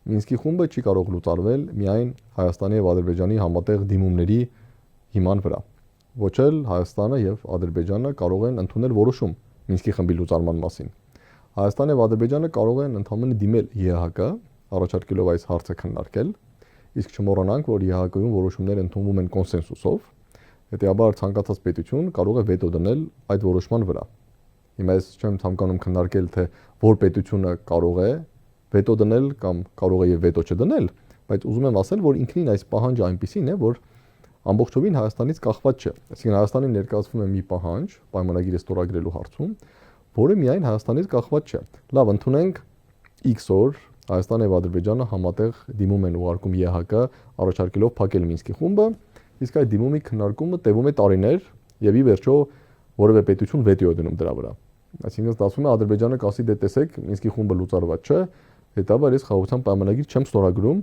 Մինսկի խումբը չի կարող լուծարվել միայն Հայաստանի եւ Ադրբեջանի համատեղ դիմումների հիման վրա։ Ոչ էլ Հայաստանը եւ Ադրբեջանը կարող են ընդունել որոշում Մինսկի խմբի լուծարման մասին։ Հայաստանը եւ Ադրբեջանը կարող են ընդհանրապես դիմել ԵՀԿ, առաջարկելով այս հարցը քննարկել, իսկ չմոռանանք, որ ԵՀԿ-ում որոշումները ընդունվում են կոնսենսուսով, հետեւաբար ցանկացած պետություն կարող է վետո դնել այդ որոշման վրա։ Հիմա ես չեմ ցանկանում քննարկել, թե որ պետությունը կարող է վետո դնել կամ կարող է եւ վետո չդնել, բայց ուզում եմ ասել, որ ինքնին այս պահանջը այնպեսին է, որ ամբողջովին Հայաստանից կախված չէ։ Այսինքն Հայաստանին ներկայացվում է մի պահանջ պայմանագիրը ստորագրելու հարցում, որը միայն Հայաստանից կախված չէ։ Լավ, ընդունենք X օր Հայաստանը եւ Ադրբեջանը համատեղ դիմում են ուղարկում ԵՀԿ, առաջարկելով փակել Մինսկի խումբը, իսկ այդ դիմումի քննարկումը տևում է տարիներ եւ ի վերջո որևէ պետություն վետո է դնում դրա վրա։ Այսինքն ստացվում է Ադրբեջանը կասի դե տեսեք Մինսկի խումբը լուծարված չէ, հետաբար ես խաղաղության պայմանագիր չեմ ստորագրում